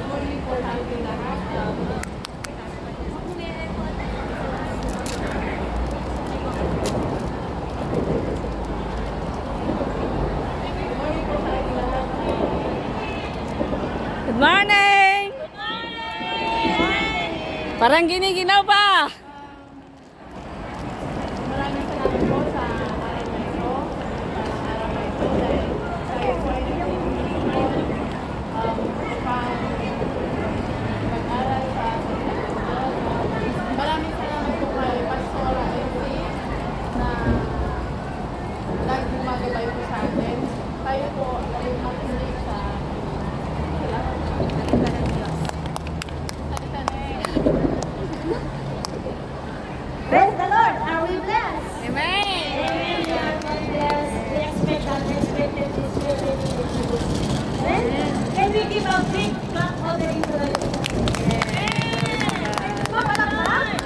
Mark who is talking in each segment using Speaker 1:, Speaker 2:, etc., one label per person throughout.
Speaker 1: morning po sa ating lahat.
Speaker 2: Good morning! Parang giniginaw pa!
Speaker 1: Maraming salamat po sa araw na ito. Sa araw na ito dahil tayo po ay nagsisimula po pag-aral sa salita ng Diyos. Maraming salamat po kay Pastora MC na lagi gumagabay po sa atin. Tayo po ay makinig sa salita ng Diyos. Salita na
Speaker 3: Praise the Lord! Are we blessed?
Speaker 2: Amen!
Speaker 3: Amen. We are not blessed. We expect unexpected this year. Amen. Can we give a big clap offering to the Lord? Mapalakpak?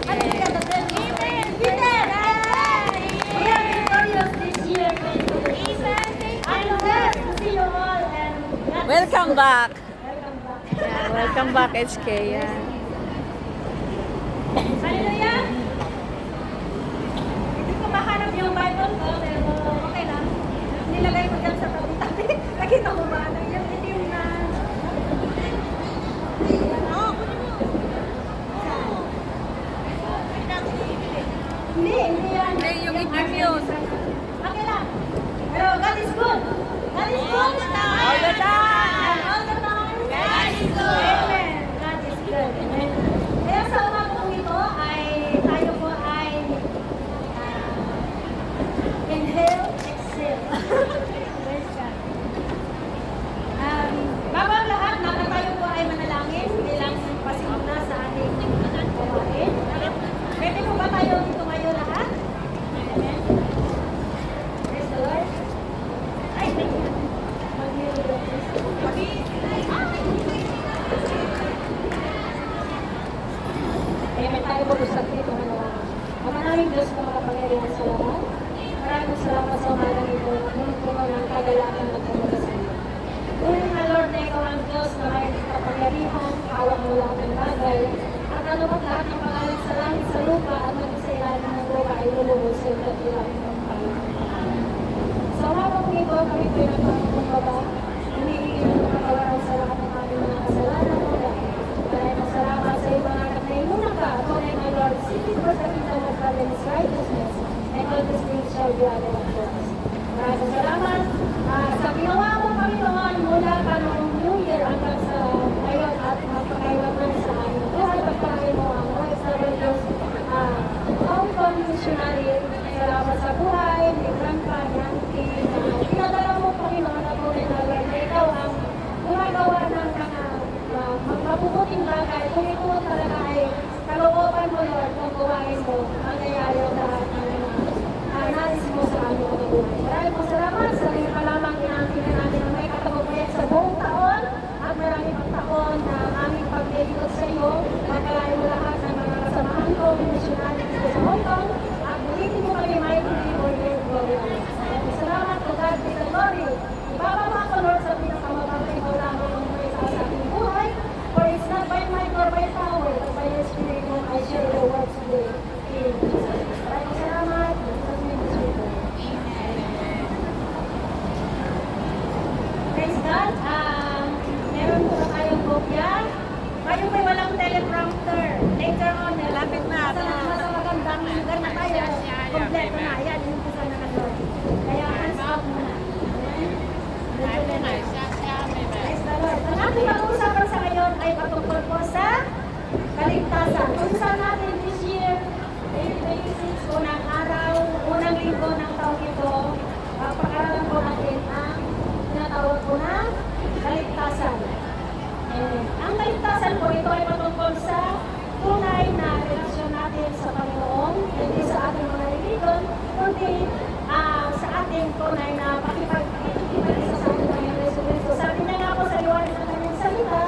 Speaker 3: Hallelujah. The best. Amen. Peter! We are victorious this year. I'm blessed to see you all and God
Speaker 2: Welcome back!
Speaker 3: welcome back.
Speaker 2: Yeah, welcome back, HK. Yeah.
Speaker 3: Hallelujah! Hindi ko mahanap yung Bible ko, pero okay lang. Nilagay ko dyan sa tabi-tabi. Nakita ko ba? Yung itim na... Hindi yan.
Speaker 2: Hindi, yung itim yun.
Speaker 3: Okay lang. Pero God is good. God is good.
Speaker 2: All the time.
Speaker 3: All the time. God is good. Amen. God is good. Amen. Kaya sa umagang ito ay tayo po ay inhale, exhale. Praise God. Bago ang lahat, maka tayo po ay manalangin bilang pasimula sa ating gawain. Pwede po ba tayo dito ngayon lahat? Amen. Praise the Lord. Ay, thank you. Kaya may tayo po gusto dito manalangin. Ang maraming Diyos na makapangyarihan sa lahat. Maraming salamat sa umagang ito. Ngunit po ng kagalakan at kumula sa iyo. Ngunit na Lord na ikaw ang Diyos na may kapangyarihan, hawak mo lahat ng bagay, at ano man lahat ng pangalan sa langit sa lupa at maging sa ilalim ng lupa ay lulubos sa iyo at ilalim ng pangalan. Sa umagang ito, kami po ay nagpapakumbaba, humihingi ng kapatawaran sa lahat ng aming mga kasalanan o dahil. Maraming salamat sa iyo mga anak na inuna ka, at tunay my Lord, seeking for the kingdom of God and His righteousness, and all these things shall be added unto us. Maraming salamat sa ginawa mo, Panginoon, mula pa noong New Year hanggang sa ngayon at magpakailangan sa aming buhay. Pagpakain mo ang mga OFWs, Hong Kong missionary. Salamat sa buhay, ni Grandpa, ni Auntie. Pinadala mo, Panginoon, at tunay na Lord, na ikaw ang gumagawa ng mga mabubuting bagay. Kung ito talaga ay kalooban mo, Lord, kung gawain mo, mangyayari ang lahat ng nais mo sa aming mga buhay. Maraming po salamat sa mga palamang inaangkin namin na may katagumpayan sa buong taon at maraming pang taon na aming paglilingkod sa iyo. Magkalain mo lahat ng mga kasamahan ko, missionary dito sa Hong Kong at bulitin mo kami mighty for your glory. Maraming salamat to God be the glory. Ibababa ko, Lord, sa pinakamababay mo lamang ang may sa aking buhay. For it's not by might or by power, but by your spirit when I share your words today. In Jesus' name. Maraming salamat. Praise God. Meron po tayong kopya. Ngayon may walang teleprompter. Later on, lapit na. Sa magandang lugar na tayo. Kompleto na. Ayan, yung pusa na Lord. Kaya hands up muna. Praise the Lord. Ang ating pag-uusapan sa ngayon ay patungkol po sa kaligtasan. Kung saan natin this year, 2026, unang araw, unang linggo ng taong ito, pag-aralan po natin ang tinatawag po na kaligtasan. Ang kaligtasan po, ito ay patungkol sa tunay na relasyon natin sa Panginoon, hindi sa ating mga religion, kundi sa ating tunay na pakipag-ibig sa ating Panginoon Yesu Cristo. Sabi niya nga po sa liwanag ng kanyang salita,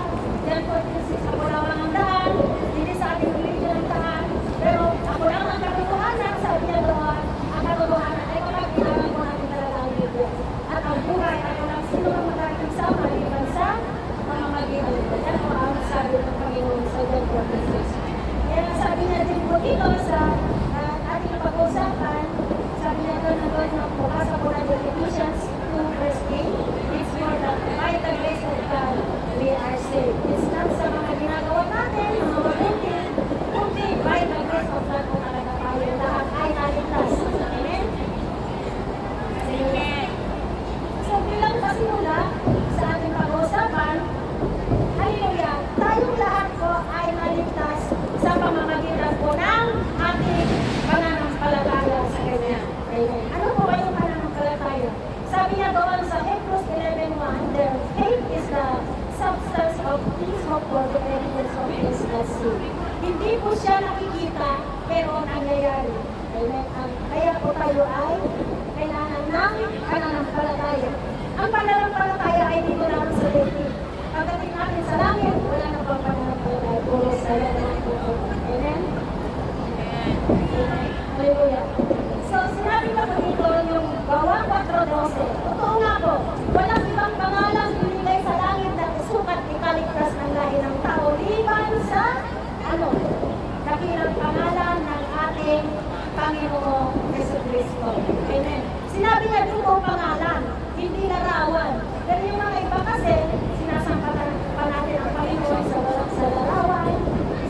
Speaker 3: John 14:6, ako lamang ang daan, hindi sa ating religion ang daan, pero ako lang ang katotohanan, sabi niya doon, ang katotohanan ay kapag kailangan po natin talaga ang Biblia. At ang buhay ay walang sino ang magkakasama, maliban sa mga mag-iwan. siya nakikita, pero nangyayari. Amen. Kaya po tayo ay kailangan ng pananampalataya. Ang pananampalataya ay dito lang sa daigdig. Pagdating natin sa langit, wala na pang pananampalataya. Puro saya naman po. Amen? Amen. Hallelujah. So, sinabi na po dito yung Gawa 4:12. Totoo nga po, walang ibang pangalang binigay sa langit na sukat ikaligtas ng lahi ng tao liban sa dakilang pangalan ng ating Panginoong Jesucristo. Amen. Sinabi niya dito pangalan, hindi larawan. Pero yung mga iba kasi, sinasampatan pa natin ang Panginoon sa larawan,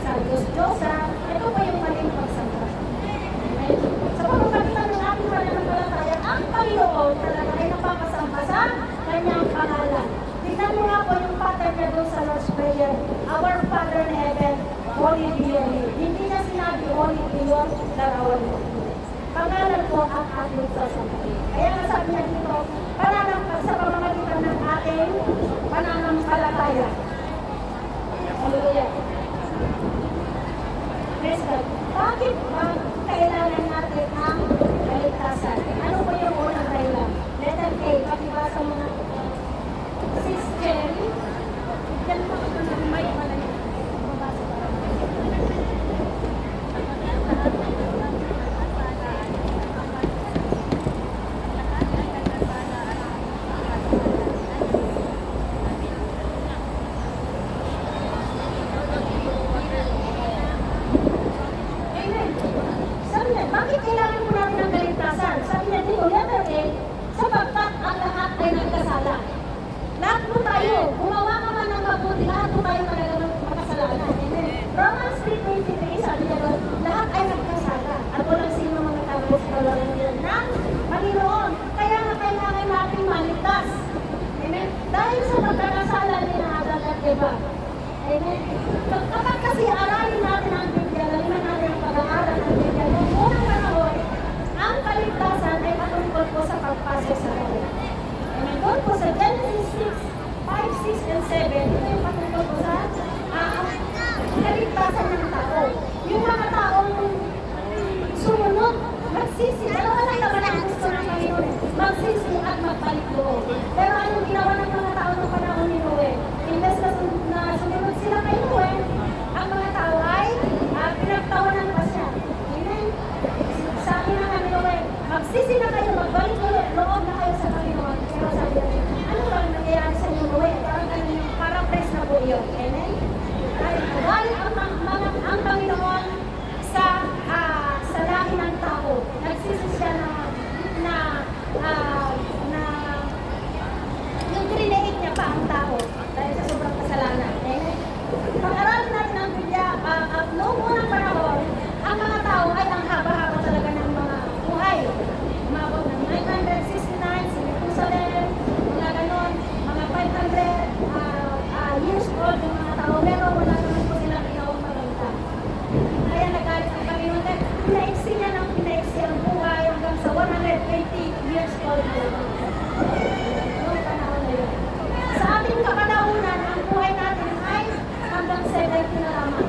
Speaker 3: sa Diyos-Diyosan. Ito pa yung maling pagsampa. Amen. Sa pamamagitan ng ating pananampalataya, ang Panginoon talaga ay napapasampa sa kanyang pangalan. Tignan mo nga po yung pattern niya doon sa Lord's Prayer. Our Father in Heaven, holy be your name. Hindi niya sinabi, holy be your larawan mo. Pangalan po ang ating sasampahin. Kaya nga sabi niya dito, sa pamamagitan ng ating pananampalataya. Hallelujah. Praise God. Bakit ba kailangan natin ang kaligtasan? Ano po yung unang dahilan? Letter A, pakibasa mo na. Sis Jerry, yan po ito na may malay. Mabasa para Amen. Sabi niya, bakit kailangan po natin ang kaligtasan? Sabi niya dito, letter A, sapagkat ang lahat ay nagkasala. Lahat po tayo, gumawa ka man ng mabuti, lahat po tayo talaga ng makasalanan. Amen. Romans 3:23, sabi niya doon, lahat ay nagkasala. At walang sino mga tapos kalawang nila ng Panginoon. Kaya nga kailangan natin maligtas. Amen. Dahil sa pagkakasala ni Adam at Eva. Amen. Kapag kasi aralin natin ang Biblia, laliman natin ang pag-aaral ng Biblia, noong unang panahon, ang kaligtasan ay patungkol po sa pagpasok sa langit. Amen. Doon po sa Genesis 5, 6, and 7, ito yung patungkol po sa kaligtasan ng tao. Yung mga taong sumunod, magsisi, alam lang naman ang gusto ng Panginoon, magsisi at magbalik loob. Pero anong ginawa ng mga tao ng panahon ni Noe? Imbes na sumunod sila kay Noe, ang mga tao ay pinagtawanan pa siya. Amen? Sabi na kami Noe, magsisi na kayo, magbalik loob na kayo sa Panginoon. Pero sabi natin, ano ba ang nangyayari sa inyo Noe? Parang press na po yun. Amen? Dahil ang Panginoon sa lahi ng tao, nagsisi siya na yung create niya pa ang tao dahil sa sobrang kasalanan. Pag-aralin natin ang Biblia, noong unang panahon, ang mga tao ay ang haba-haba talaga ng mga buhay. Umabot ng 969 sa Jerusalem, mga ganon, mga 500 years old yung mga tao, pero wala naman po silang ginawang maganda. Kaya nagalit ang Panginoon dahil pinaiksi niya ng pinaiksi ang buhay hanggang sa 120 years old na lang. Noong panahon na yun. Sa ating kapanaunan, ang buhay natin ay hanggang 70 na lamang.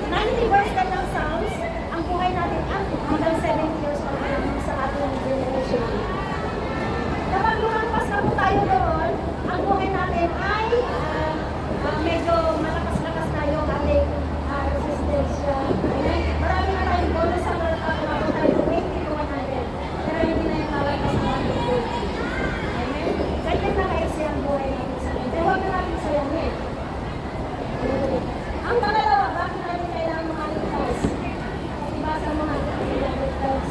Speaker 3: 90% ng Psalms, ang buhay natin ay hanggang 70 years old na lamang sa ating generation. Kapag lumampas na po tayo doon, ang buhay natin ay medyo malakas-lakas na yung ating resistensya. Marami na tayong bonus sa pagkakabot tayo 80 to 100. Pero hindi na yung malakas na 100. Amen? Ganyan na kaisi ang buhay natin sa atin. Pero huwag na natin sayangin. Ang pangalawa, bakit natin kailangan makaligtas? Ibasa mo natin ang ligtas.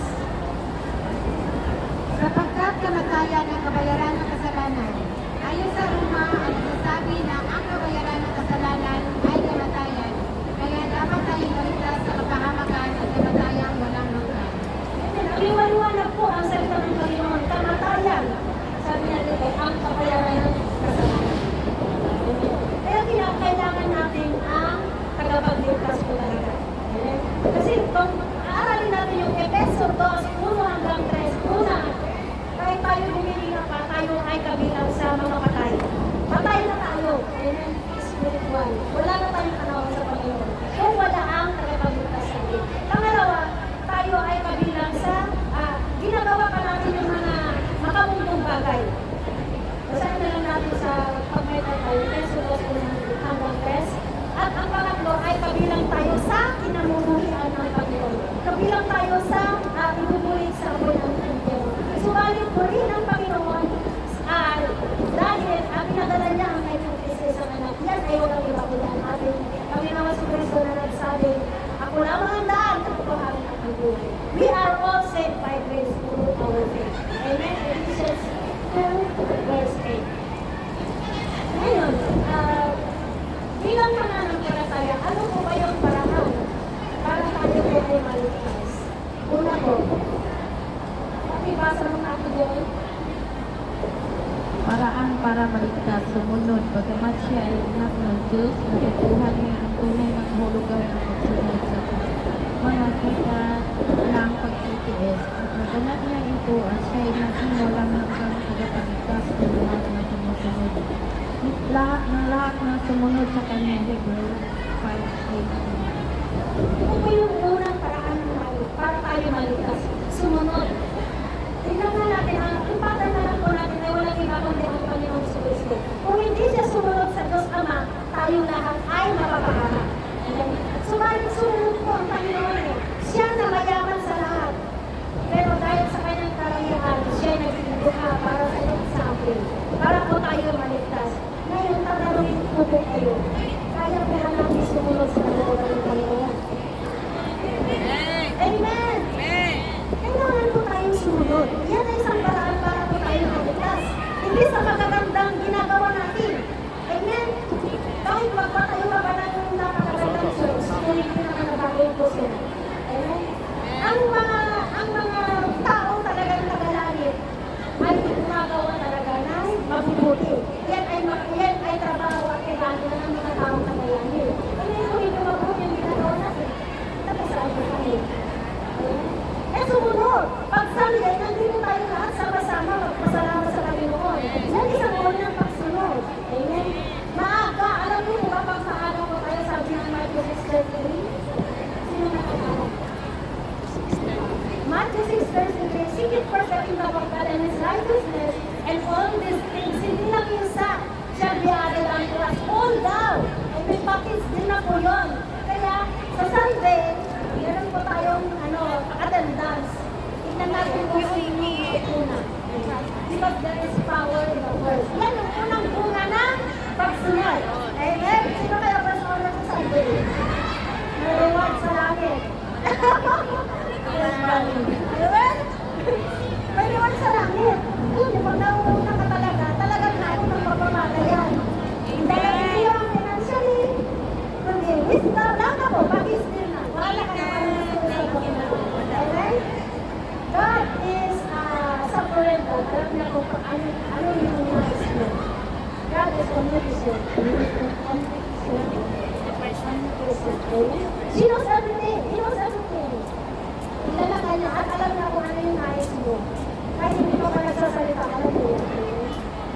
Speaker 4: Sapagkat kamatayan ang kabayaran ng kasalanan. Ayon sa Roma, ang nagsasabi na ang kabayaran ng kasalanan ay kamatayan. Kaya dapat tayong maligtas sa kapahamakan at kamatayang walang hanggan.
Speaker 3: Liwanag po ang salita ng Panginoon, kamatayan. Sabi niya dito, ang kabayaran ng kasalanan. Kaya kailangan natin ang tagapagligtas po talaga. Kasi kung aaralin natin yung Efeso 2, 1 hanggang 3, kahit tayo humihinga pa, tayo ay kabilang sa mga patay. Patay na tayo. Amen. Spiritual. Wala na tayong panahon sa Panginoon. Kung wala ang tagapagligtas sa atin. bilang mananampalataya, ano po ba yung paraan para tayo po ay maligtas? Una po, pakibasa ng ato doon.
Speaker 4: Paraan para maligtas, sumunod. Bagamat siya ay anak ng Diyos, nakukuha niya ang tunay na kahulugan ng pagsunod sa mga kita ng pagtitiis. At naganap niya ito at siya ay naging walang hanggang tagapagligtas ng lahat na sumusunod. Lahat na sumunod sa kanya, Hebrew 5:18.
Speaker 3: Ito po yung unang paraan para tayo maligtas. Sumunod. Tingnan nga natin, ang impatan na lang po natin ay walang iba kundi ang Panginoong Kristo. Kung hindi siya sumunod sa Diyos Ama, tayo lahat ay mapapahamak. Subalit sumunod po ang Panginoon eh. Siya na mayaman sa lahat. Pero dahil sa kanyang karangyaan, siya ay nagsibuka para sa iyo sa akin. Para po tayo maligtas. Ngayon, tatanungin ko po kayo. Kaya po ba natin sumunod sa kalooban ng Panginoon? Amen! Kailangan po tayong sumunod. Yan ay isang paraan para po tayo maligtas. Hindi sa magagandang ginagawa natin. Amen? Kahit magpatayo ka ba ng napakagandang church, hindi naman nabago yung puso. Amen? Ang mga tao talagang tagalangit ay gumagawa talaga ng mabubuti. Yan ay trabaho at kailangan ng mga taong tagalangit. Amen? Kung hindi mabuti yung ginagawa natin, tapos saan po kami? Eh sumunod, pag Sunday, nandito tayo lahat sama-sama magpasalamat sa Panginoon. Yan isang uri ng pagsunod. Amen? Maaga, alam mo ba pag maaga po tayo sabi ng Matthew 6:33? Sino nakakala? Matthew 6:33, seek it first the kingdom of God and His righteousness, and all these things, hindi lang yung sa, shall be added unto us. All down. And may package din na po yun. Kaya, sa Sunday, meron po tayong attendance. Tignan natin po yung una. Because there is power in the word. Yan ang unang bunga ng pagsunod. Amen? Sino kaya ba sa oras sa Sunday? May reward sa langit. Amen? May reward sa langit. Yun, pag nauuna ka talaga, talagang naroon ng pagpapagayan. Hindi yung financially, kundi wisdom lang ako, bagis din na. Wala ka naman sa Panginoon. Amen? God is suffering God. Alam niya kung ano yung nais mo. God is omnipotent. He knows everything. He knows everything. Kilala ka niya at alam niya kung ano yung nais mo. Kahit hindi mo ka nagsasalita, alam mo yan.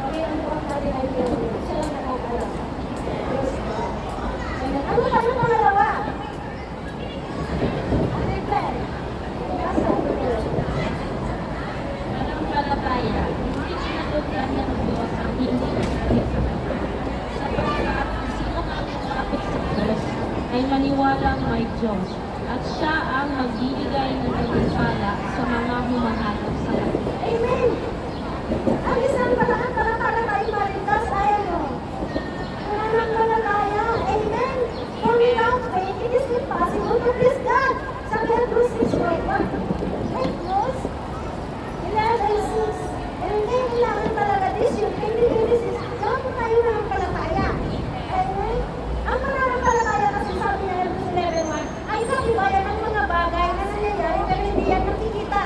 Speaker 3: Okay, ano ka natin ay yun. Siya lang nakakala. Yes, God. Amen. Ano pa yung pangalawa?
Speaker 5: Mananampalataya, hindi sinatutyan ng Diyos ang hindi sapagkat ang sino ang lumapit sa Diyos ay maniwalang may Diyos at siya ang magbibigay ng pagpapala sa mga humahanap sa Kanya.
Speaker 3: Amen! Ang isang paraan para tayo maligtas ay ano? Mananampalataya. Amen! For without faith, it is impossible to please God. Sa Hebrews 6:1. Hebrews 11:6. Hindi kailangan talaga this yung 2026. Gawin po tayo ng palataya. Amen? Ang mananampalataya kasi sabi na Hebrews 11:1 ay kabibayan ng mga bagay na nangyayari pero hindi yan nakikita.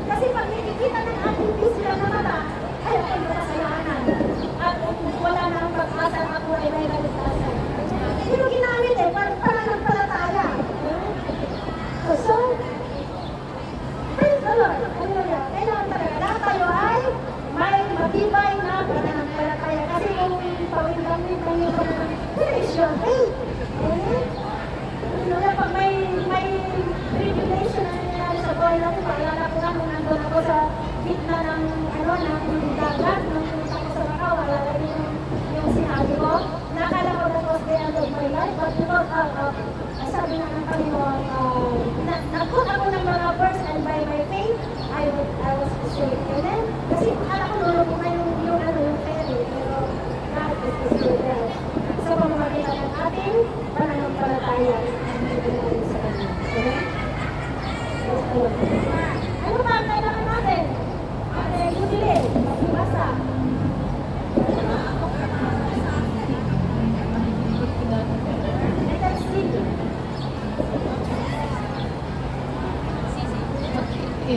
Speaker 3: Kasi pag nakikita ng ating physical na mata, ay ako'y makasalanan. At wala na ang pag-asa at ako ay may kaligtasan. Hindi mo ginamit eh, para nagpalataya. So, praise the Lord. Hallelujah. Kailangan talaga lahat tayo ay may matibay na pananampalataya. Kasi kung pawin-gamit ng iyo naman, where is your faith? Amen? Hallelujah. Pag may tribulation na nangyayari sa buhay natin, paalala ko lang kung nandun ako sa gitna ng dagat, nung punta ko sa Macau, alala niyo yung sinabi ko, nakala ko that was the end of my life, but because sabi nga ng Panginoon, nag-put ako ng mga verse and by my faith, I was saved. Amen? Kasi akala ko lulubungan yung ferry, pero God is still there. Sa pamamagitan ng ating pananampalataya, hindi natin sa Kanya. Amen? Praise the Lord. Ano pa ang kailangan natin? Jubilee, magbasa.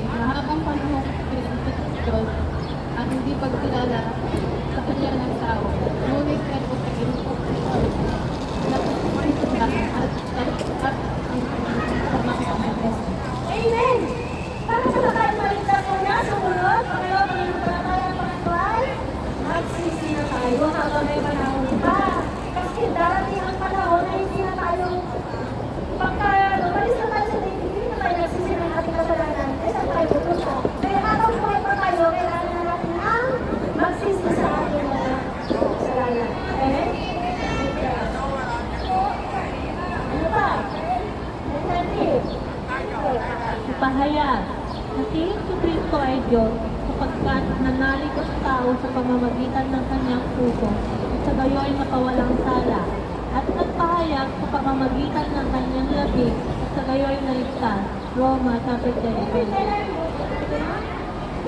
Speaker 1: mahabang panahon pinagpapagod at hindi pagkilala sa kanyang asawa. Ngunit ito sa ginoo na at ang mga
Speaker 3: Amen! Para sa tayo maligtas muna, sumunod, pangalawa, Panginoon, palataya, pangatuan, magsisi na tayo habang may panahon pa. Kasi darating ang panahon na hindi na tayo, pagka lumalis na tayo sa dating, hindi na tayo nagsisi ng ating kasalanan, eh saan tayo pupunta? Kaya habang buhay pa tayo, kailangan na natin ang magsisi sa ating mga kasalanan. Amen? Ano ba?
Speaker 5: Pahayag, na si Jesucristo ay Diyos sapagkat nanalig ang tao sa pamamagitan ng kanyang puso at sa gayoy nakawalang sala at nagpahayag sa pamamagitan ng kanyang labing at sa gayoy naligtas. Roma chapter 10.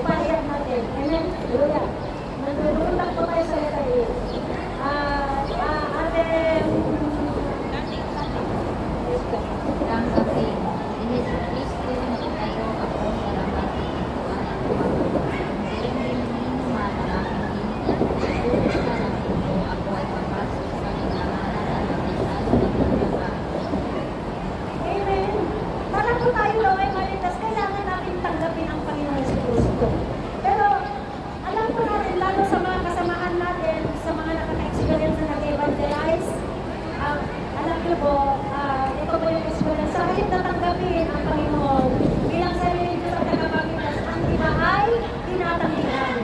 Speaker 3: Ipahayag natin. Amen? Hallelujah. Nandulundag po tayo sa letter A.
Speaker 4: Ang sabi, ini si Kristo na tayo ako sa lahat ng hindi naman ang aking sa ko ako ay papasok sa nilalaman ng
Speaker 3: Amen. Para po tayo ay maligtas, kailangan natin tanggapin ang Panginoon sa Kristo. Pero, alam po natin, lalo sa mga kasamahan natin, sa mga nakaka-experience na nag-evangelize, alam niyo po, ito po yung experience. Sa halip na tanggapin ang Panginoon bilang sarili Diyos at tagapagligtas, ang iba ay tinatanggihan.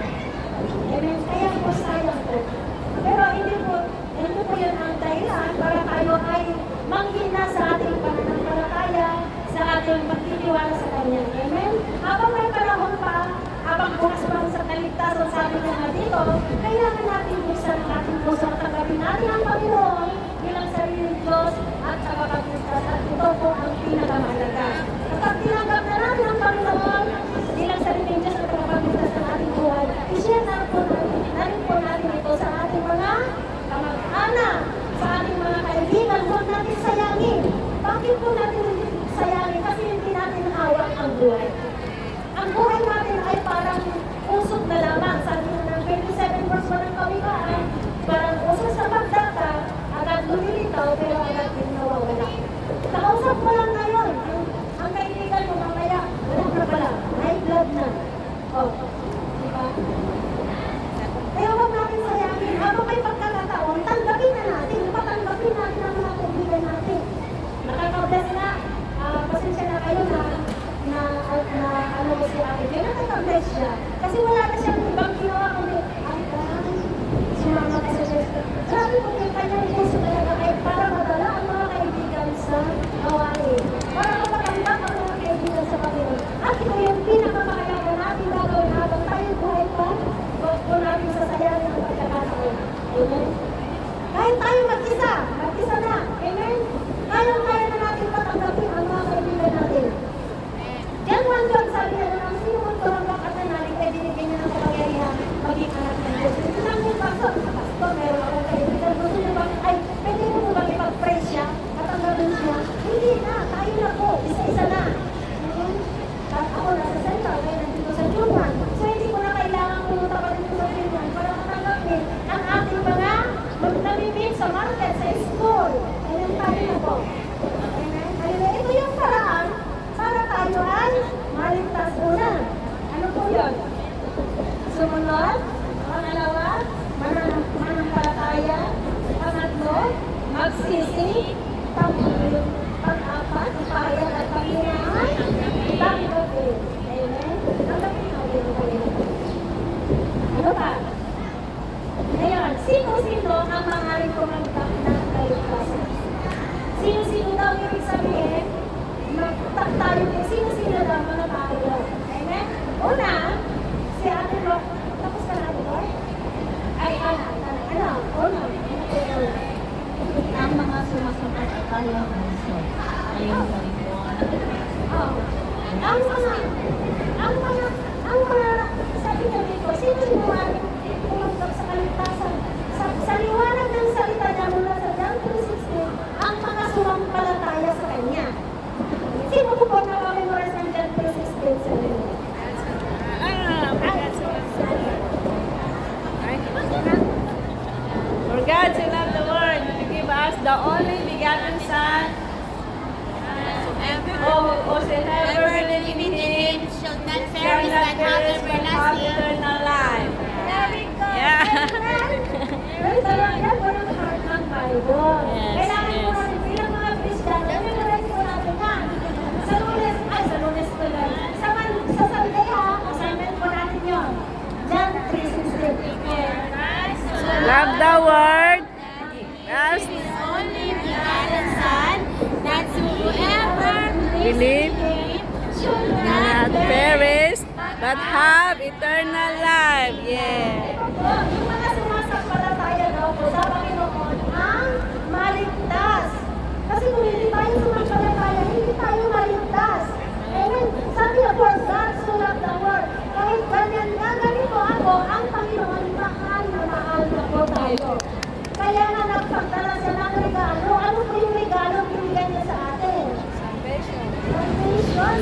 Speaker 3: Amen. Kaya po sayang po. Pero hindi po yun ang dahilan para tayo ay manghina sa ating pananampalataya, sa ating pagtitiwala sa Kanya. Amen? Habang may panahon pa, habang bukas pa sa kaligtasan, sabi niya nga dito, kailangan natin buksan ang ating puso at tanggapin natin ang Panginoon bilang sarili Diyos at tagapagligtas. At ito po ang pinakamahalaga. Kapag tinanggap na natin ang Panginoon bilang sarili Diyos at tagapagligtas ng ating buhay, i-share na po natin ito sa ating mga kamag-anak, sa ating mga kaibigan. Huwag natin sayangin. Bakit po natin sayangin? Kasi hindi natin hawak ang buhay. Ang buhay natin ay parang usok na lamang. Sabi ng 27 verse 1 ng Kawikaan, parang usok sa pagdata, agad lumilitaw, pero agad din nawawala. Nakausap mo lang ngayon, ang kaibigan mo mamaya, wala na pala, high blood na. Oh, diba? Kaya huwag natin sayangin. Habang may pagkakataon, tanggapin na natin. Patanggapin natin ang mga kaibigan natin. Nakaka-bless na. Pasensya na kayo na ano mo si Ate Jen. Nakaka-bless siya. Kasi wala na siyang ibang ginawa kundi, ay, sumama ka sa Diyos. Grabe po yung kanyang puso talaga ay para madala ang mga kaibigan sa gawain. Para mapatanggap ang mga kaibigan sa Panginoon. At ito yung pinakamahalaga natin gagawin habang tayo buhay pa. Huwag po natin sasayarin ang pagkakataon. Amen? Kahit tayo mag-isa na. Amen? Kaya na natin patanggapin ang mga kaibigan natin. Yan one God, sabi niya na ang sino mong tumambak at nanalig ay binigyan niya ng kapangyarihan maging anak ng Diyos. Ito lang yung pastor, meron akong kaibigan. Gusto niyo ba, ay, pwede mo ba ipag-pray siya, patanggapin siya? Hindi na, tayo na po, isa-isa na. Amen? Ako nasa central, kaya nandito sa Juman. So hindi ko na kailangan pumunta pa dito sa Juman para matanggapin ang ating mga namimit sa market, sa school. Ayan tayo na po. Amen? Hallelujah. Ito yung paraan para tayo ay maligtas una. Ano po yun? Sumunod. Pangalawa, mananampalataya. Pangatlo, magsisi. Pang-apat, ipahayag at panghinaan. Tanggapin. Amen? Tanggapin natin ang Panginoon. Ano pa? Ngayon, sino-sino ang maaaring tumanggap ng kaligtasan? Sino-sino daw yung sabihin? Tayo din, sino-sino daw mga tao? Amen? Una, si Ate Ro. Tapos ka na, Ate Ro? Ay, ano? Una.
Speaker 5: Ang mga sumasampalataya ng Kristo ay ang kalimutan.
Speaker 3: Oh. Ang mga, sabi niya dito, sino-sino ang tumanggap sa kaligtasan? Sa liwanag ng salita niya mula sa John 3:16, ang mga sumampalataya sa Kanya. Sino po po nakakemorize ng John 3:16 sa inyo?
Speaker 2: the only begotten Son, whosoever believeth in him
Speaker 6: shall not
Speaker 2: shall
Speaker 6: perish
Speaker 2: not
Speaker 6: but have
Speaker 2: perish but have
Speaker 6: everlasting.
Speaker 2: eternal life.
Speaker 6: There we go.
Speaker 2: Yeah.
Speaker 3: Praise the Lord. Yan po yung heart ng Bible.
Speaker 2: Yes,
Speaker 3: Kailangan po
Speaker 2: yes.
Speaker 3: natin bilang mga Christian, memorize po natin yan. Sa Lunes ko lang. Sa Sunday ha, assignment po natin yun. John 3:16.
Speaker 2: Love the word. Yes.
Speaker 6: Only begotten Son, that whoever
Speaker 2: Believe
Speaker 6: should
Speaker 2: not perish but have eternal life. Yeah.
Speaker 3: Yung mga sumasampalataya daw po sa Panginoon ang maligtas. Kasi kung hindi tayo sumasampalataya, hindi tayo maligtas. Amen. Sabi niya, for God so loved the world. Kahit ganyan nga, ganito ako, ang Panginoon, mahal na po tayo. Kaya nga nagpagdala siya ng regalo. Ano po yung regalo binigyan niya sa atin? Salvation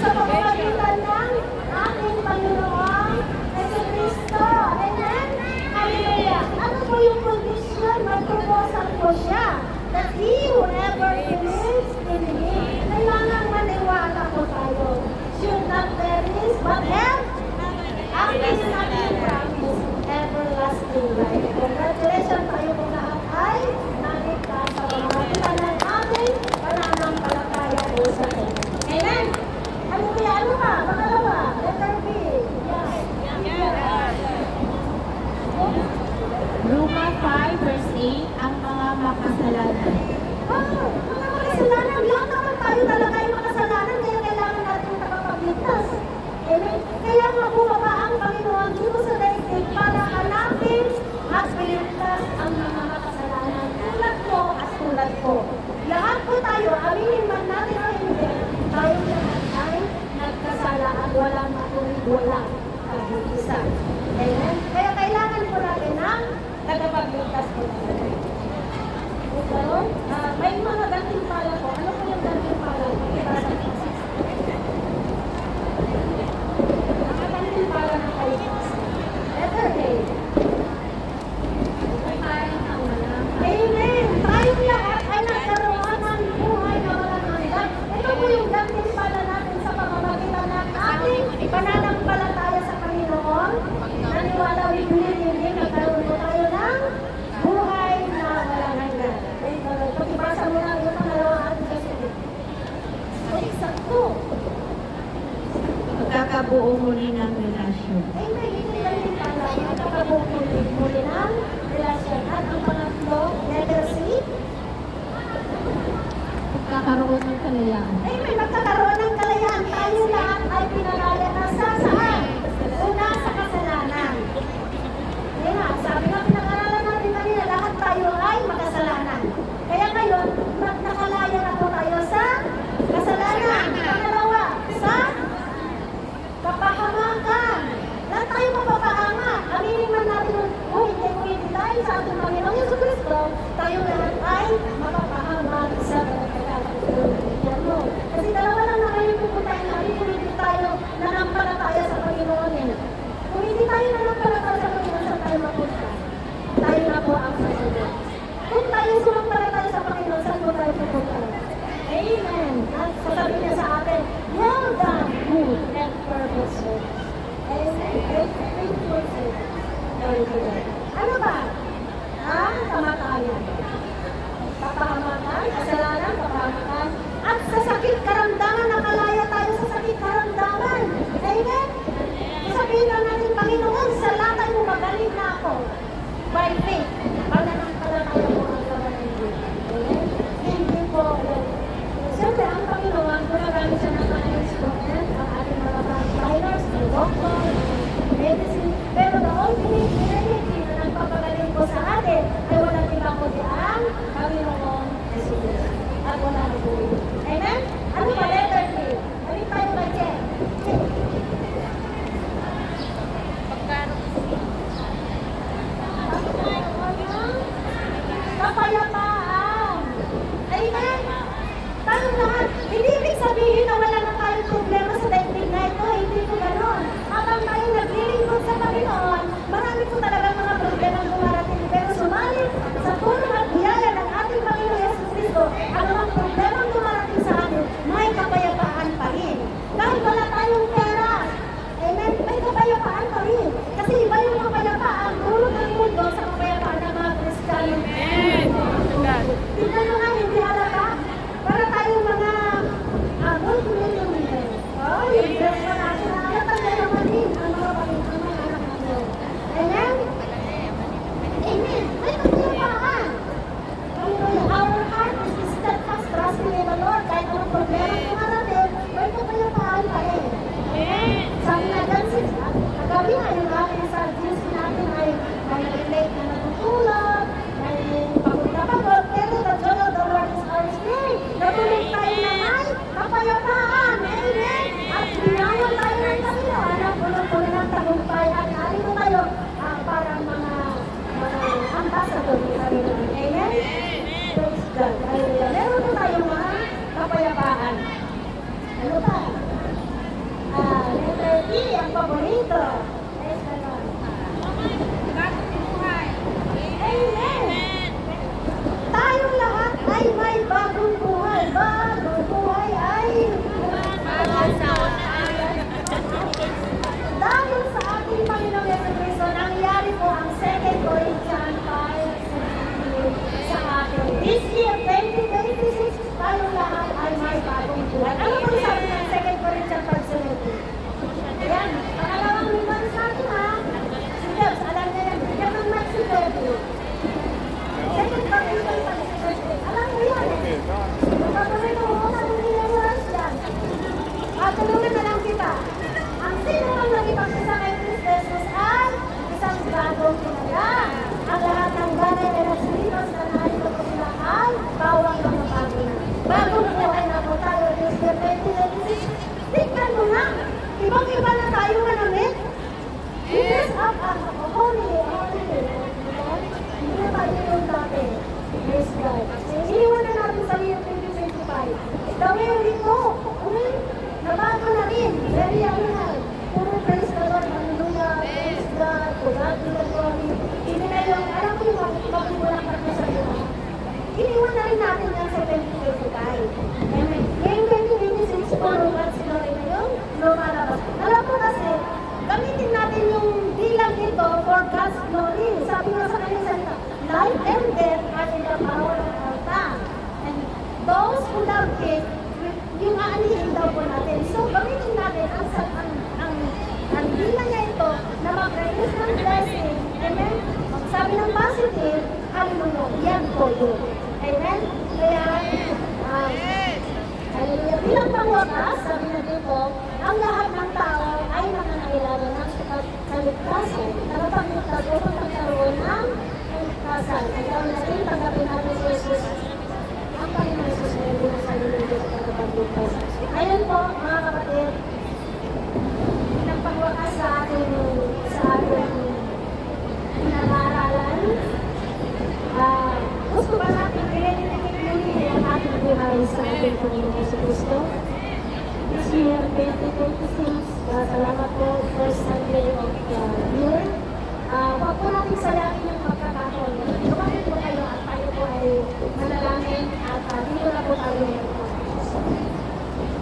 Speaker 3: sa pamamagitan ng ating Panginoon Jesucristo. Amen? Hallelujah. Ano po yung condition? May proposal po siya. That he whoever believes in him, kailangan maniwala po tayo. Should not perish, but have ang natin promise, everlasting life. Congratulations tayo po lahat ay naligtas sa pamamagitan ng ating pananampalataya po sa Kanya. Amen? Hallelujah. Ano ba? Pangalawa, letter B. Yes.
Speaker 5: Roma 5 verse 8, ang mga makasalanan.
Speaker 3: Oh, mga makasalanan. Lahat naman tayo talaga ay makasalanan, kaya kailangan natin nakapagligtas. Amen? Kaya nga bumaba ang Panginoon dito sa daigdig para hanapin at piligtas ang mga makasalanan. Tulad ko at tulad ko. Lahat po tayo, aminin man natin o hindi, tayo lahat ay nagkasala at walang walang kabukisan. Amen? Kaya kailangan po natin ng tagapagligtas po natin. So, may mga gantimpala po. Ano po yung gantimpala po? Para sa thesis. Mga gantimpala ng kaligtasan. Letter A. Amen! Tayong lahat ay nagkaroon ng buhay na walang hanggan. Ito po yung gantimpala natin sa pamamagitan ng ating pananampalataya sa Panginoon. Naniwala o hindi, nagkaroon po tayo ng buhay na walang hanggan. Pag-ibasa mo lang yung pangalawang ating kasunod. Ay, sakto.
Speaker 5: Magkakabuo muli ng relasyon.
Speaker 3: Amen. Ito yung gantimpala. Magkakabuo muli ng relasyon. At ang pangatlo, letter C.
Speaker 5: Magkakaroon ng kalayaan.
Speaker 3: Amen. Magkakaroon ng kalayaan. Tayo lahat ay pinalaya na sa saan? Una sa kasalanan. Kaya nga, sabi nga pinag-aralan natin kanina, lahat tayo ay makasalanan. Kaya ngayon, nakalaya na po tayo sa kasalanan. Pangalawa, sa kapahamakan. Lahat tayo mapapahamak. Aminin man natin kung hindi tayo sa ating Panginoong Jesucristo, tayo lahat ay mapapahamak sa kanya mo. Kasi dalawa lang naman yung pupuntahin natin kung hindi tayo nanampalataya sa Panginoon. Kung hindi tayo nanampalataya sa Panginoon, saan tayo mapunta? Tayo na po ang sasagot. Kung tayo sumampalataya sa Panginoon, saan po tayo pupunta? Amen. At sasabihin niya sa atin, well done, good and perfect servant. Amen. Faithful servant. Glory to God. Ano ba? Ang kamatayan. Kapahamakan, kasalanan, kapahamakan, at sa sakit karamdaman, nakalaya tayo sa sakit karamdaman. Amen? Sabihin lang natin, Panginoon, sa latay mo magaling na ako. By faith, pananampalataya mo ang laman ng Diyos. Amen? Hindi po. Siyempre, ang Panginoon, gumagamit siya ng mga instrument, ang ating mga frontliners, ng doctor, medicine, pero the ultimate reality na nagpapagaling po sa atin ay walang ibang kundi ang Panginoon Jesus. At wala na po ito. Amen? Ano ba letter D? Balik tayo ba, Jen? Kapayapaan. Amen? Tayo lahat, hindi ibig sabihin na wala na tayong problema sa daigdig na ito. Hindi ko ganon. Habang tayo naglilingkod sa Panginoon, marami po talagang mga problema dumarating. Pero sumali sa tulong at biyaya ng ating Panginoon Yesus Iniwan na natin sa year 2025. Gawin mo. Okay? Nabago na rin. Very ano na. Puro praise the Lord. Hallelujah. Praise God. To God be the glory. Hindi na yung, alam ko yung magbubulang ka sa iyo. Iniwan na rin natin yan sa 2025. Amen. Ngayong 2026, puro God's glory na yun. Lumalabas. Alam ko kasi, gamitin natin yung bilang ito for God's glory. Sabi nga sa kanyang salita, life and death are in the power of our tongue. And those who love it, yung aanihin daw po natin. So, gamitin natin ang bilang niya ito na mag-release ng blessing. Amen? Sabi ng positive, hallelujah, yan po yun. Amen? Kaya, hallelujah. Bilang pangwakas, sabi na dito, ang lahat ng tao ay nangangailangan ng kaligtasan, nakapagligtas upang magkaroon ng kaligtasan. Ikaw natin, tanggapin natin si Jesus. Ang Panginoon Jesus na yung sa Diyos at nakapagligtas. Ayun po, mga kapatid, bilang pangwakas sa ating pinag-aaralan, gusto ba natin pinag-itigit muli ang ating buhay sa ating Panginoon Jesus Cristo? This year, 2026, salamat po, first Sunday of the year. Huwag po natin sayangin yung pagkakataon. Lumapit po kayo at tayo po ay manalangin at dito na po tayo.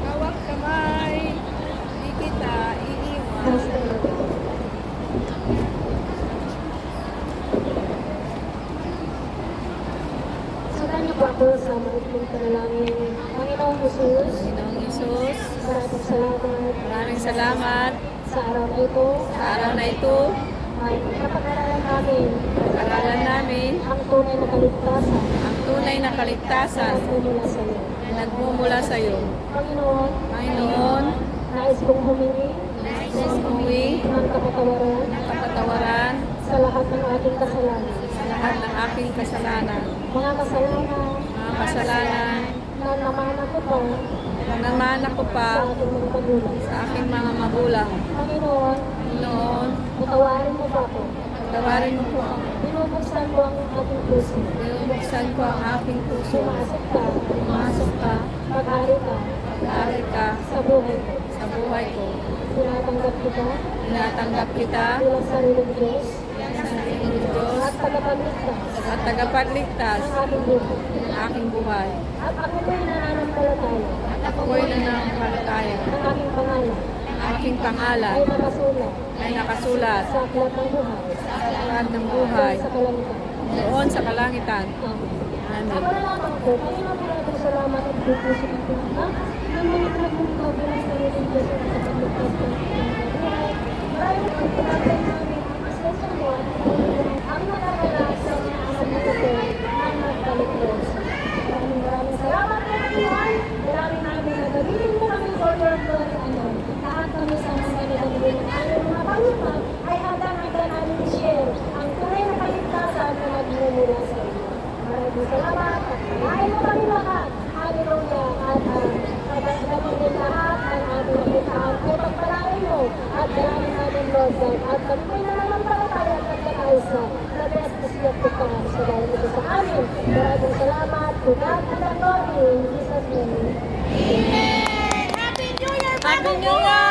Speaker 2: Hawak kamay. Di kita iiwan.
Speaker 3: Praise the Lord. Sundan niyo po ako sa maikling panalangin. Panginoong Jesus,
Speaker 2: Panginoong Isus,
Speaker 3: maraming salamat
Speaker 2: maraming salamat
Speaker 3: sa araw na ito.
Speaker 2: sa araw na ito.
Speaker 3: Ay kapag-aralan namin
Speaker 2: Pag-aralan namin
Speaker 3: ang tunay na kaligtasan
Speaker 2: ang tunay na kaligtasan
Speaker 3: na mula sa iyo.
Speaker 2: na nagmumula sa iyo.
Speaker 3: Panginoon,
Speaker 2: Panginoon,
Speaker 3: nais kong humingi
Speaker 2: umuwi
Speaker 3: ng kapatawaran
Speaker 2: ng kapatawaran
Speaker 3: sa lahat ng ating kasalanan.
Speaker 2: sa lahat ng aking kasalanan.
Speaker 3: Mga kasalanan
Speaker 2: Mga kasalanan
Speaker 3: na namana ko pa
Speaker 2: na naman ako pa
Speaker 3: sa ating mga magulang.
Speaker 2: sa aking mga magulang.
Speaker 3: Panginoon,
Speaker 2: Panginoon,
Speaker 3: patawarin mo pa ako.
Speaker 2: tawarin mo po ako.
Speaker 3: Binubuksan mo ang ating puso.
Speaker 2: Binubuksan ko ang aking puso.
Speaker 3: Pumasok ka,
Speaker 2: Pumasok ka,
Speaker 3: mag-ari ka
Speaker 2: mag-ari ka
Speaker 3: sa buhay ko.
Speaker 2: sa buhay ko.
Speaker 3: Tinatanggap kita
Speaker 2: Tinatanggap kita
Speaker 3: bilang sariling Diyos
Speaker 2: sa iyong Diyos
Speaker 3: at tagapagligtas
Speaker 2: at tagapagligtas
Speaker 3: ng ating buhay.
Speaker 2: ng aking buhay.
Speaker 3: At ako po'y nananampalataya
Speaker 2: At ako'y nananampalataya.
Speaker 3: ng aking pangalan
Speaker 2: Ang aking pangalan
Speaker 3: ay nakasulat
Speaker 2: ay nakasulat
Speaker 3: sa aklat ng buhay
Speaker 2: sa aklat ng buhay
Speaker 3: sa kalangitan.
Speaker 2: doon sa kalangitan.
Speaker 3: Amen.
Speaker 2: Amen.
Speaker 3: Ako na lamang po, Panginoon, maraming salamat at pupusin ko na ng mga nagmumulaw bilang sariling Diyos at kapagligtas ng aking buhay. Maraming pinagpapay namin ang asensya mo at ang nakagalas sa mga anak na ito ng nagpaligtas. Maraming salamat po, Panginoon. Maraming namin na gamitin mo kami for your glory, ano. Lahat kami sa mga nagagawin ng aming mga Panginoon ay hanggang namin i-share ang tunay na kaligtasan na nagmumula sa iyo. Maraming salamat at panahin mo kami lahat. Hallelujah. At pagkakagamin din lahat ang aming nakitaan ay pagpalain mo at dalangin namin, Lord God. At kami ko'y nananampalataya at nagkakaisa na best is yet to come sa dahil ito sa amin. Maraming salamat. To God be the glory in Jesus' name.
Speaker 6: Amen! Happy New Year,
Speaker 2: Happy
Speaker 6: Bagong
Speaker 2: New Year!